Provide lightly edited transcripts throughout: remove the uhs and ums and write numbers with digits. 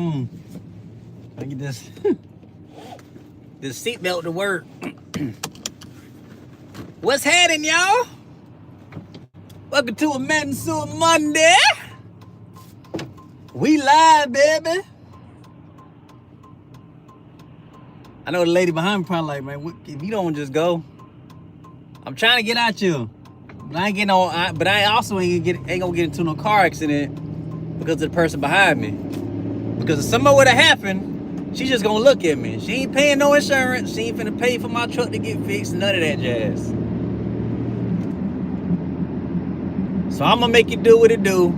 I get this this seatbelt to work. What's happening, y'all? Welcome to a Mansuit Monday. We live, baby. I know the lady behind me probably like, man, what, if you don't just go, I'm trying to get at you. But I ain't getting on. But I also ain't gonna get into no car accident because of the person behind me. Because if something would have happened, she's just gonna look at me. She ain't paying no insurance. She ain't finna pay for my truck to get fixed. None of that jazz. So I'm gonna make it do what it do,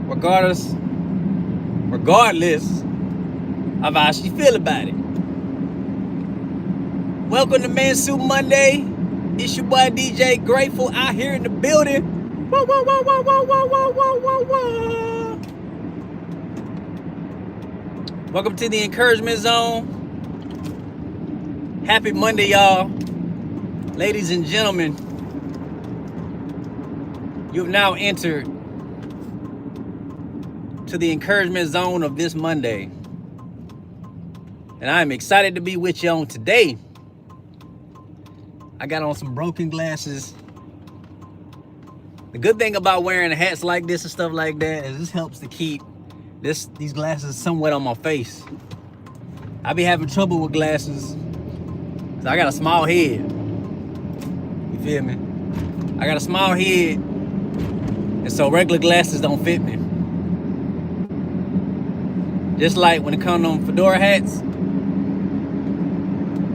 regardless of how she feel about it. Welcome to Mansuit Monday. It's your boy DJ Grateful out here in the building. Whoa, whoa, whoa, whoa, whoa, whoa, whoa, whoa, whoa, whoa. Welcome to the encouragement zone. Happy Monday, y'all. Ladies and gentlemen, you've now entered to the encouragement zone of this Monday. And I'm excited to be with you on today. I got on some broken glasses. The good thing about wearing hats like this and stuff like that is this helps to keep these glasses somewhat on my face. I be having trouble with glasses. So I got a small head. You feel me? I got a small head, and so regular glasses don't fit me. Just like when it comes on fedora hats,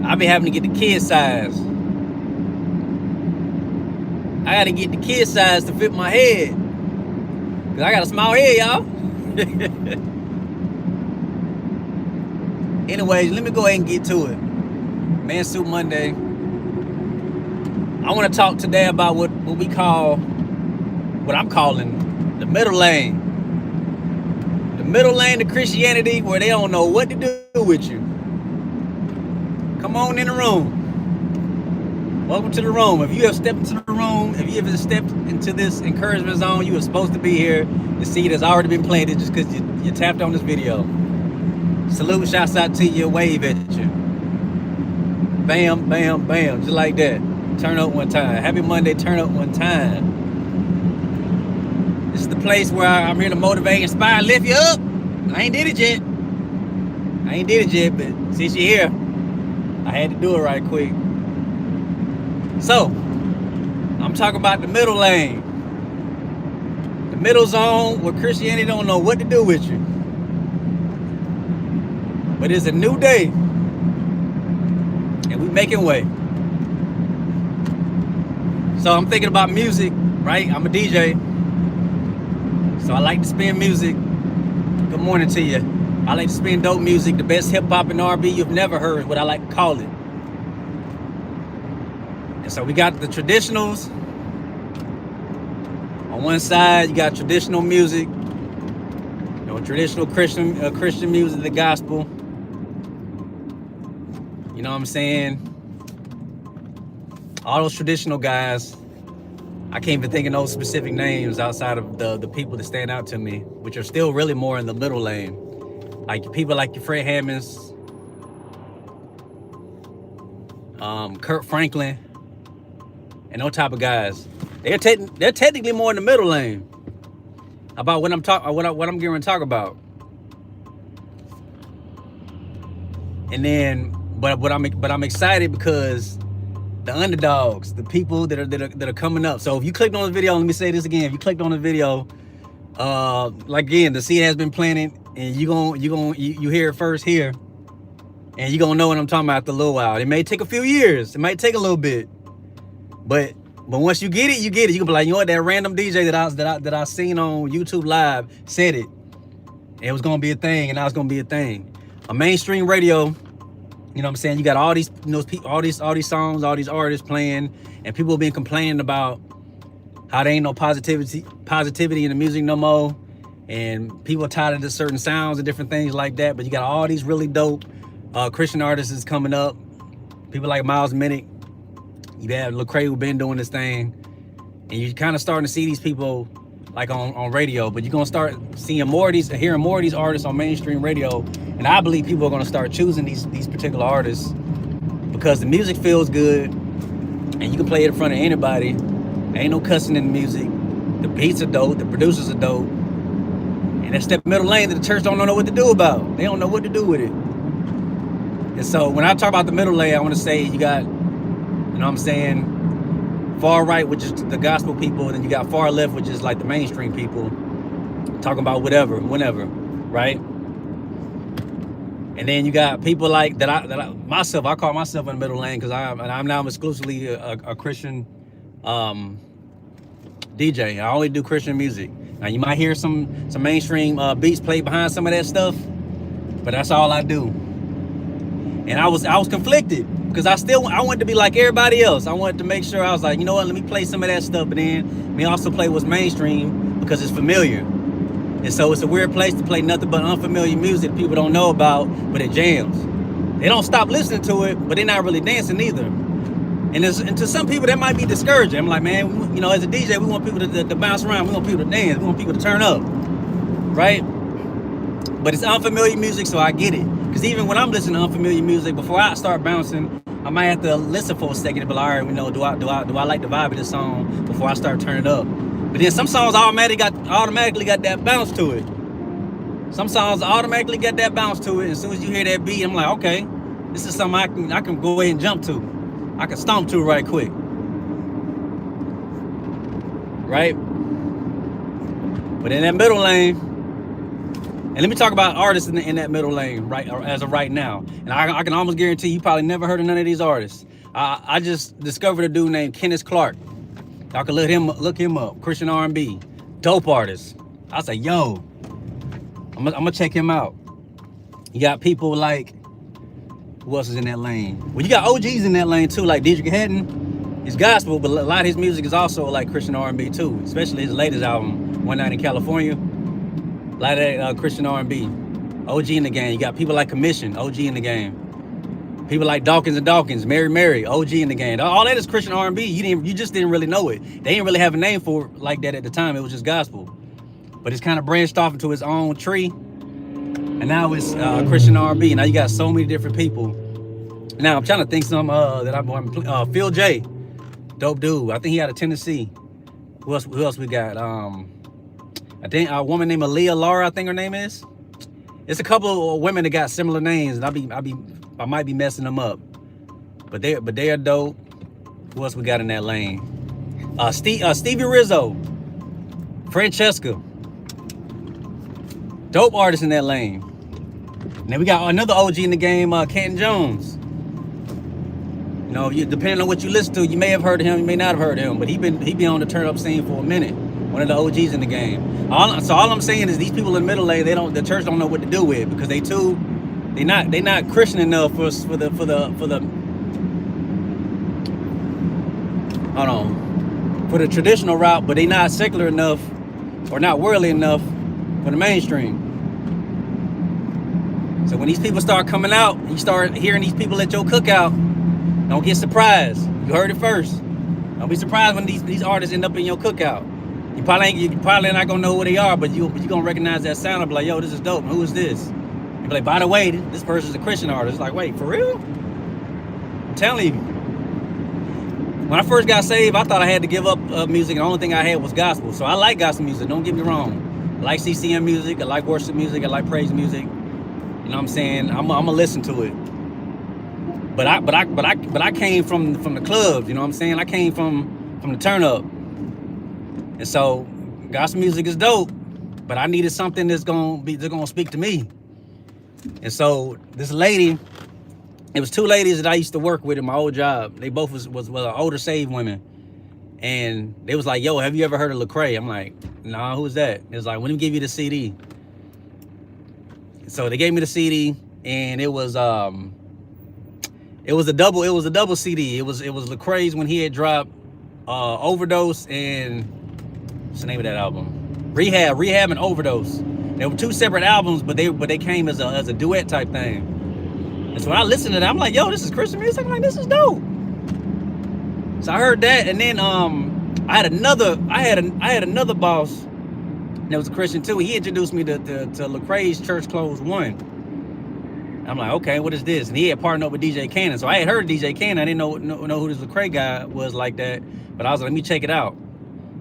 I be having to get the kid size. I gotta get the kid size to fit my head. Cause I got a small head, y'all. Anyways, let me go ahead and get to it. Mansuit Monday. I want to talk today about what I'm calling the middle lane. The middle lane to Christianity, where they don't know what to do with you. Come on in the room. Welcome to the room. If you have stepped into the room, if you have stepped into this encouragement zone, you are supposed to be here. The seed has already been planted just because you tapped on this video. Salute, shouts out to you, wave at you. Bam, bam, bam, just like that. Turn up one time. Happy Monday, turn up one time. This is the place where I'm here to motivate, inspire, lift you up. I ain't did it yet, but since you're here, I had to do it right quick. So, I'm talking about the middle lane. The middle zone where Christianity don't know what to do with you. But it's a new day. And we making way. So I'm thinking about music, right? I'm a DJ. So I like to spin music. Good morning to you. I like to spin dope music. The best hip hop and R&B you've never heard is what I like to call it. And so we got the traditionals. On one side, you got traditional music, traditional Christian music, the gospel. You know what I'm saying? All those traditional guys. I can't even think of those specific names outside of the people that stand out to me, which are still really more in the middle lane. Like people like your Fred Hammonds, Kurt Franklin, and those type of guys. They're technically more in the middle lane. About what I'm going to talk about. And then, but I'm excited because the underdogs, the people that are coming up. So if you clicked on the video, let me say this again. If you clicked on the video, like again, the seed has been planted, and you hear it first here, and you're gonna know what I'm talking about after a little while. It may take a few years. It might take a little bit, but once you get it, you get it. You can be like, you know what, that random DJ that I seen on YouTube Live said it. It was gonna be a thing, and now it's gonna be a thing. A mainstream radio, you know what I'm saying? You got all these, all these songs, all these artists playing, and people have been complaining about how there ain't no positivity in the music no more, and people are tired of the certain sounds and different things like that. But you got all these really dope Christian artists is coming up. People like Miles Minnick. You have Lecrae who been doing this thing, and you're kind of starting to see these people like on radio, but you're gonna start seeing more of these, hearing more of these artists on mainstream radio, and I believe people are gonna start choosing these particular artists because the music feels good, and you can play it in front of anybody. There ain't no cussing in the music. The beats are dope. The producers are dope. And that's that middle lane that the church don't know what to do about. They don't know what to do with it. And so when I talk about the middle lane, I want to say you got, you know what I'm saying, far right, which is the gospel people, and then you got far left, which is like the mainstream people, talking about whatever, whenever, right? And then you got people like that. I call myself in the middle lane because I'm now exclusively a Christian DJ. I only do Christian music. Now you might hear some mainstream beats played behind some of that stuff, but that's all I do. And I was conflicted because I wanted to be like everybody else. I wanted to make sure I was like, you know what, let me play some of that stuff, but then let me also play what's mainstream because it's familiar. And so it's a weird place to play nothing but unfamiliar music that people don't know about, but it jams. They don't stop listening to it, but they're not really dancing either. And to some people, that might be discouraging. I'm like, man, you know, as a DJ, we want people to bounce around. We want people to dance. We want people to turn up, right? But it's unfamiliar music, so I get it. Because even when I'm listening to unfamiliar music, before I start bouncing, I might have to listen for a second and be like, all right, you know, do I like the vibe of this song before I start turning up? But then some songs automatically got that bounce to it. Some songs automatically got that bounce to it. As soon as you hear that beat, I'm like, okay, this is something I can go ahead and jump to. I can stomp to right quick. Right? But in that middle lane, and let me talk about artists in that middle lane, right, as of right now. And I can almost guarantee you probably never heard of none of these artists. I just discovered a dude named Kenneth Clark. Y'all can look him up. Christian R&B. Dope artist. I say, yo, I'm gonna check him out. You got people like, who else is in that lane? Well, you got OGs in that lane too, like Dietrich Haddon. He's gospel, but a lot of his music is also like Christian R&B too, especially his latest album, One Night in California. A lot of that Christian R&B. OG in the game. You got people like Commission, OG in the game. People like Dawkins and Dawkins, Mary, OG in the game. All that is Christian R&B. You just didn't really know it. They didn't really have a name for it like that at the time. It was just gospel. But it's kind of branched off into its own tree. And now it's Christian R&B. Now you got so many different people. Now I'm trying to think some that I'm going. Phil J, dope dude. I think he out of Tennessee. Who else we got? I think a woman named Aaliyah Laura, I think her name is. It's a couple of women that got similar names, and I might be messing them up. But they are dope. Who else we got in that lane? Stevie Rizzo, Francesca. Dope artists in that lane. And then we got another OG in the game, Canton Jones. You know, depending on what you listen to, you may have heard of him, you may not have heard of him, but he been on the turn up scene for a minute. One of the OGs in the game. All I'm saying is these people in the middle lane, the church don't know what to do with because they not Christian enough for the traditional route, but they not secular enough or not worldly enough for the mainstream. So when these people start coming out, you start hearing these people at your cookout, don't get surprised. You heard it first. Don't be surprised when these artists end up in your cookout. You probably not gonna know who they are, but you gonna recognize that sound and be like, yo, this is dope. Who is this? You be like, by the way, this person's a Christian artist. It's like, wait, for real? I'm telling you. When I first got saved, I thought I had to give up music, and the only thing I had was gospel. So I like gospel music, don't get me wrong. I like CCM music, I like worship music, I like praise music. You know what I'm saying? I'm gonna listen to it. But I came from the clubs, you know what I'm saying? I came from the turn up. And so gospel music is dope, but I needed something that's gonna speak to me. And so this lady, it was two ladies that I used to work with in my old job. They both was older saved women. And they was like, yo, have you ever heard of Lecrae? I'm like, nah, who's that? It was like, let me give you the CD. So they gave me the CD, and it was a double CD. It was Lecrae's when he had dropped Overdose and what's the name of that album? Rehab and Overdose. They were two separate albums, but they came as a duet type thing. And so when I listened to that, I'm like, yo, this is Christian music. I'm like, this is dope. So I heard that, and then I had another boss There was a Christian too. He introduced me to Lecrae's Church Clothes 1. I'm like, okay, what is this? And he had partnered up with DJ Cannon. So I had heard DJ Cannon. I didn't know who this Lecrae guy was like that. But I was like, let me check it out.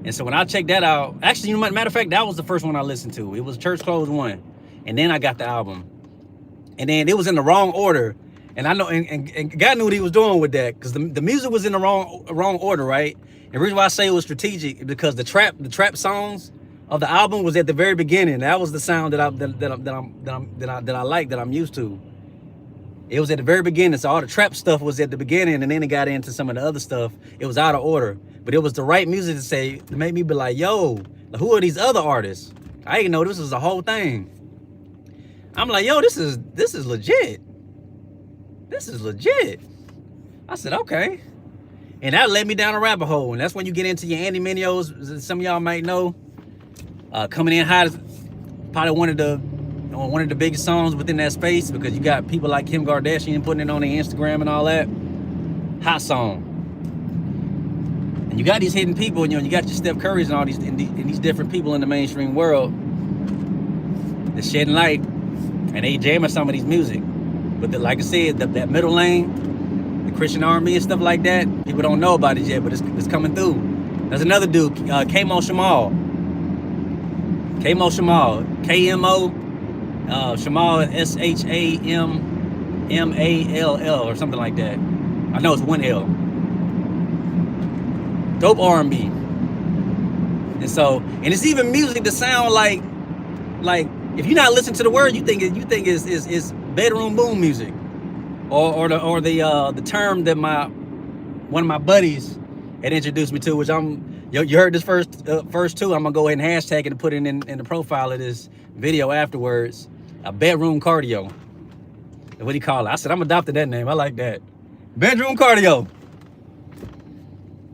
And so when I checked that out, actually, you know, matter of fact, that was the first one I listened to. It was Church Clothes 1. And then I got the album. And then it was in the wrong order. And I know, and God knew what he was doing with that, because the music was in the wrong order, right? And the reason why I say it was strategic is because the trap songs of the album was at the very beginning. That was the sound that I like, that I'm used to. It was at the very beginning, so all the trap stuff was at the beginning, and then it got into some of the other stuff. It was out of order, but it was the right music to make me be like, yo, who are these other artists? I didn't know this was the whole thing. I'm like, yo, this is legit. This is legit. I said, okay. And that led me down a rabbit hole, and that's when you get into your Andy Mineos. Some of y'all might know, coming in hot, probably one of the biggest songs within that space, because you got people like Kim Kardashian putting it on their Instagram and all that. Hot song. And you got these hidden people, you know, you got your Steph Currys and all these different people in the mainstream world that's shedding light, and they jamming some of these music. But like I said, that middle lane, the Christian R&B and stuff like that, people don't know about it yet, but it's coming through. There's another dude, Kmo Shamal. KMO. Shamal, SHAMMALL or something like that. I know it's one L. Dope R&B. And it's even music that sound like if you're not listening to the word, you think it's bedroom boom music, or the term that one of my buddies had introduced me to, which you heard this first two. I'm gonna go ahead and hashtag it and put it in the profile of this video afterwards. A bedroom cardio. What do you call it? I said, I'm adopting that name. I like that. Bedroom cardio.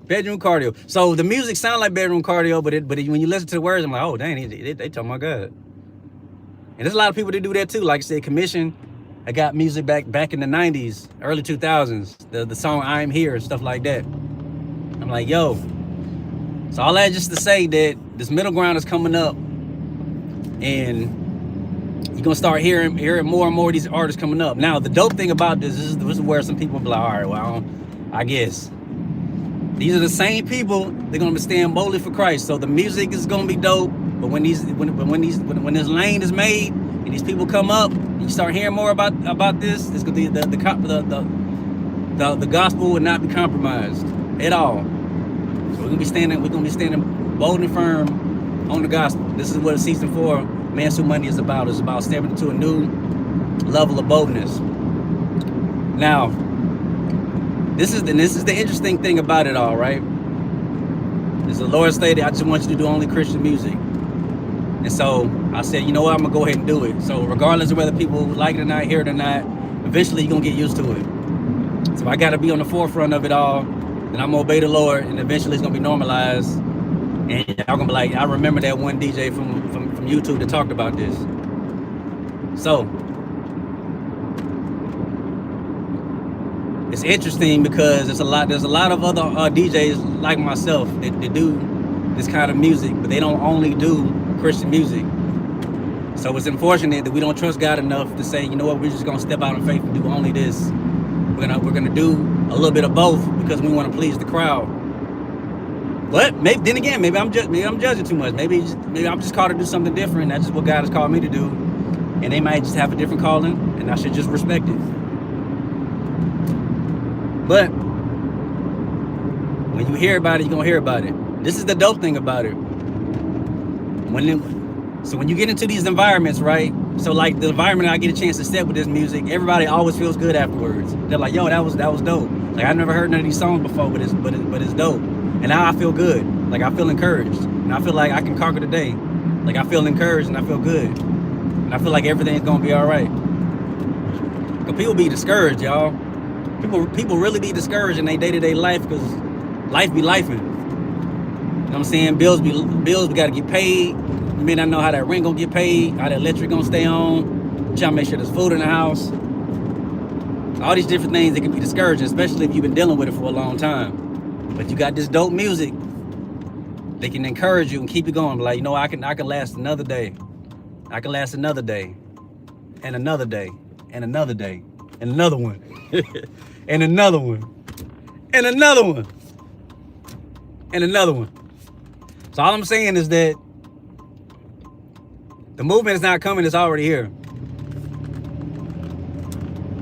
Bedroom cardio. So the music sound like bedroom cardio, but when you listen to the words, I'm like, oh dang, they talking about God. And there's a lot of people that do that too. Like I said, Commission, I got music back in the 90s, early 2000s. The song I'm Here and stuff like that. I'm like, yo. So all that just to say that this middle ground is coming up, and you're gonna start hearing more and more of these artists coming up. Now, the dope thing about this is where some people be like, all right, well, I guess. These are the same people, they're gonna be standing boldly for Christ. So the music is gonna be dope, but when this lane is made and these people come up, and you start hearing more about this, it's gonna be the gospel will not be compromised at all. So we're gonna be standing bold and firm on the gospel. This is what season 4 Mansuit Monday is about. It's about stepping into a new level of boldness. Now, this is the interesting thing about it all, right? As the Lord stated, I just want you to do only Christian music. And so I said, you know what, I'm gonna go ahead and do it. So regardless of whether people like it or not, hear it or not, eventually you're gonna get used to it. So I gotta be on the forefront of it all, and I'm gonna obey the Lord, and eventually it's gonna be normalized. And y'all gonna be like, I remember that one DJ from YouTube that talked about this. So it's interesting because there's a lot of other DJs like myself that do this kind of music, but they don't only do Christian music. So it's unfortunate that we don't trust God enough to say, you know what, we're just gonna step out in faith and do only this. We're gonna do a little bit of both because we want to please the crowd. But maybe I'm judging too much. Maybe I'm just called to do something different. That's just what God has called me to do, and they might just have a different calling, and I should just respect it. But when you hear about it, you're gonna hear about it. This is the dope thing about it. So when you get into these environments, right? So like the environment I get a chance to step with this music, everybody always feels good afterwards. They're like, yo, that was dope. Like I never heard none of these songs before, but it's dope. And now I feel good. Like I feel encouraged. And I feel like I can conquer the day. Like I feel encouraged and I feel good. And I feel like everything's gonna be all right. But people be discouraged, y'all. People really be discouraged in their day-to-day life because life be lifing. You know what I'm saying? Bills, we gotta get paid. You may not know how that rent gonna get paid, how the electric gonna stay on. Trying to make sure there's food in the house. All these different things that can be discouraging, especially if you've been dealing with it for a long time. But you got this dope music They can encourage you and keep you going. Like, you know, I can last another day. I can last another day, and another day, and another day, and another one, and another one, and another one, and another one. So all I'm saying is that the movement is not coming; it's already here.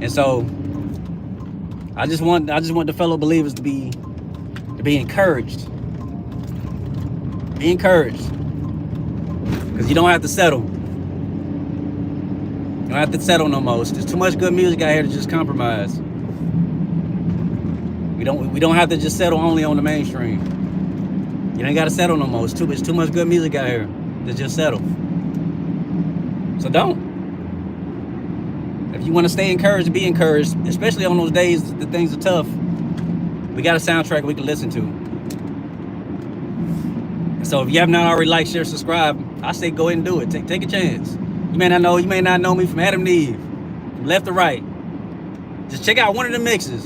And so I just want the fellow believers to be encouraged. Be encouraged, because you don't have to settle. You don't have to settle no more. There's too much good music out here to just compromise. We don't have to just settle only on the mainstream. You ain't got to settle no more. It's too much good music out here to just settle. So don't. If you want to stay encouraged, be encouraged, especially on those days that things are tough. We got a soundtrack we can listen to. So if you have not already liked, share, subscribe, I say go ahead and do it. Take a chance. You may not know me from Adam and Eve, from left to right. Just check out one of the mixes.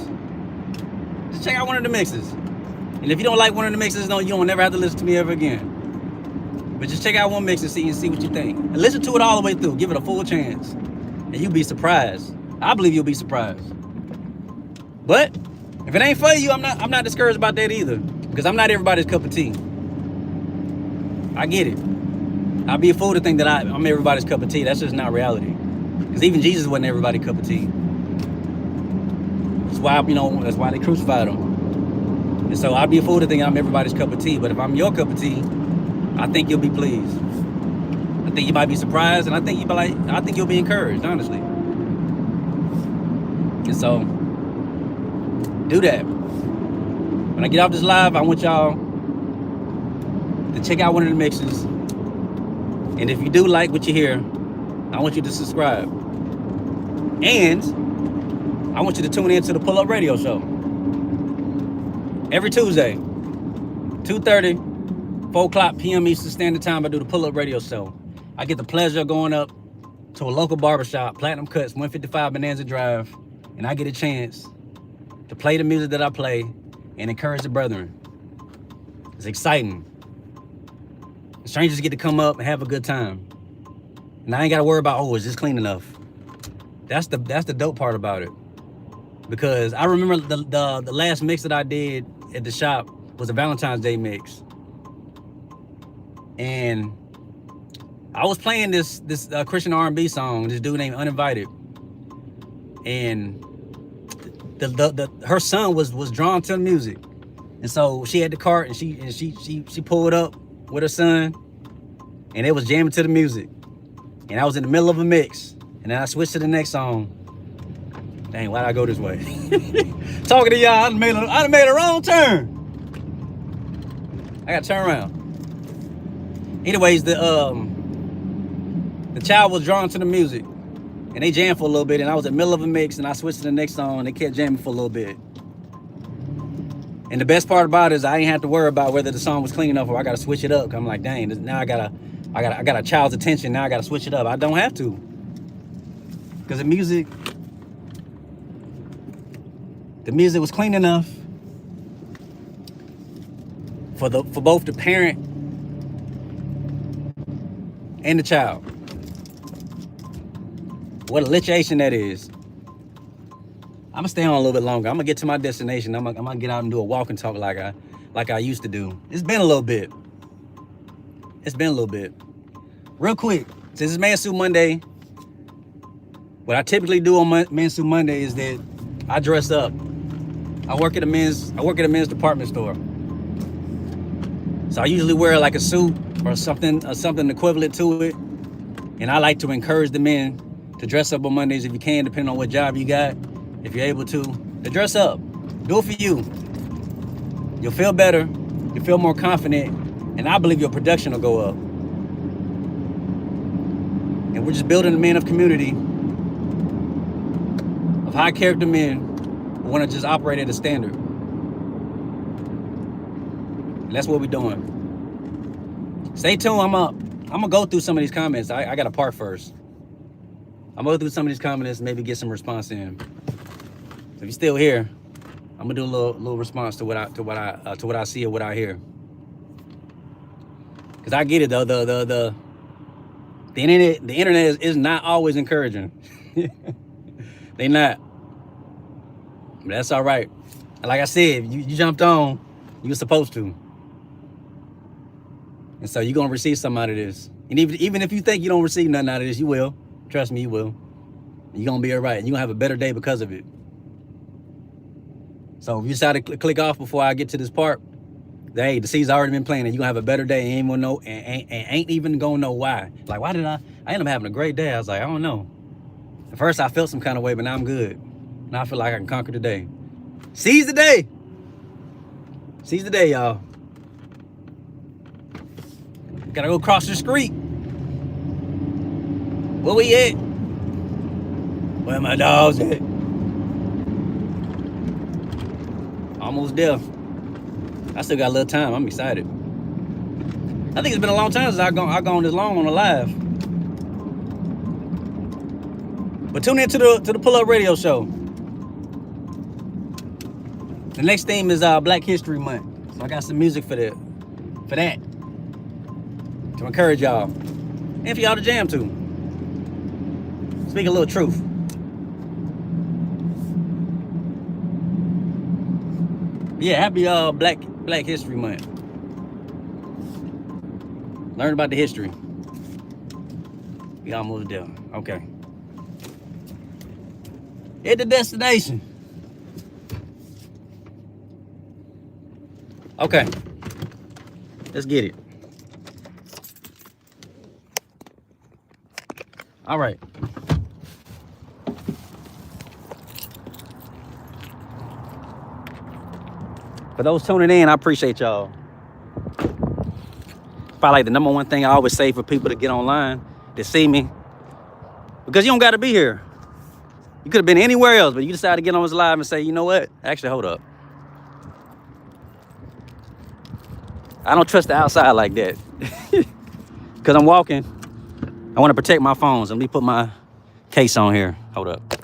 Just check out one of the mixes. And if you don't like one of the mixes, you don't never have to listen to me ever again. But just check out one mix and see what you think. And listen to it all the way through. Give it a full chance. And you'll be surprised. I believe you'll be surprised. But if it ain't for you, I'm not discouraged about that either. Because I'm not everybody's cup of tea. I get it. I'd be a fool to think that I'm everybody's cup of tea. That's just not reality. Because even Jesus wasn't everybody's cup of tea. That's why they crucified him. And so I'd be a fool to think I'm everybody's cup of tea. But if I'm your cup of tea, I think you'll be pleased. I think you might be surprised, and I think you'll be encouraged, honestly. And so do that. When I get off this live, I want y'all to check out one of the mixes. And if you do like what you hear, I want you to subscribe. And I want you to tune in to the Pull Up Radio Show. Every Tuesday, 2:30, 4 o'clock p.m. Eastern Standard Time, I do the Pull Up Radio Show. I get the pleasure of going up to a local barbershop, Platinum Cuts, 155 Bonanza Drive, and I get a chance to play the music that I play and encourage the brethren. It's exciting. Strangers get to come up and have a good time. And I ain't got to worry about, is this clean enough? That's the dope part about it. Because I remember the last mix that I did at the shop was a Valentine's Day mix. And I was playing this Christian R&B song, this dude named Uninvited. And her son was drawn to the music. And so she had the cart and she pulled up with her son, and it was jamming to the music. And I was in the middle of a mix, and then I switched to the next song. Dang, why'd I go this way? Talking to y'all, I done made a wrong turn. I gotta turn around. Anyways, the child was drawn to the music, and they jammed for a little bit, and I was in the middle of a mix, and I switched to the next song, and they kept jamming for a little bit. And the best part about it is I ain't have to worry about whether the song was clean enough or I gotta switch it up. I'm like, dang, now I got a child's attention. Now I gotta switch it up. I don't have to, because the music was clean enough for both the parent and the child. What a lituation that is. I'm gonna stay on a little bit longer. I'm gonna get to my destination. I'm gonna get out and do a walk and talk like I used to do. It's been a little bit. Real quick, since it's Mansuit Monday, what I typically do on Mansuit Monday is that I dress up. I work at a men's department store. So I usually wear like a suit or something equivalent to it. And I like to encourage the men to dress up on Mondays if you can, depending on what job you got. If you're able to dress up. Do it for you. You'll feel better. You'll feel more confident. And I believe your production will go up. And we're just building a man of community, of high character men who want to just operate at a standard. And that's what we're doing. Stay tuned. I'm gonna go through some of these comments. I gotta park first. I'm gonna go through some of these comments and maybe get some response in. So if you're still here, I'm gonna do a little response to what I see or what I hear. Cause I get it though. The internet is not always encouraging. They not. But that's all right. Like I said, you jumped on, you were supposed to. And so you're gonna receive something out of this. And even if you think you don't receive nothing out of this, you will. Trust me, you will. You're gonna be all right. And you're gonna have a better day because of it. So if you decide to click off before I get to this part, hey, the seed's already been planted. You're gonna have a better day and ain't gonna know and ain't even gonna know why. Like, why did I ended up having a great day? I was like, I don't know. At first I felt some kind of way, but now I'm good. Now I feel like I can conquer the day. Seize the day. Seize the day, y'all. Gotta go cross the street. Where we at? Where my dogs at? Almost there. I still got a little time. I'm excited. I think it's been a long time since I've gone this long on a live. But tune in to the Pull Up Radio Show. The next theme is Black History Month. So I got some music for that. To encourage y'all. And for y'all to jam to. Speak a little truth. Yeah, happy Black History Month. Learn about the history. We almost there. Okay. Hit the destination. Okay. Let's get it. All right. For those tuning in, I appreciate y'all. Probably like the number one thing I always say for people to get online, to see me. Because you don't got to be here. You could have been anywhere else, but you decided to get on this live and say, you know what? Actually, hold up. I don't trust the outside like that. Because I'm walking. I want to protect my phones. Let me put my case on here. Hold up.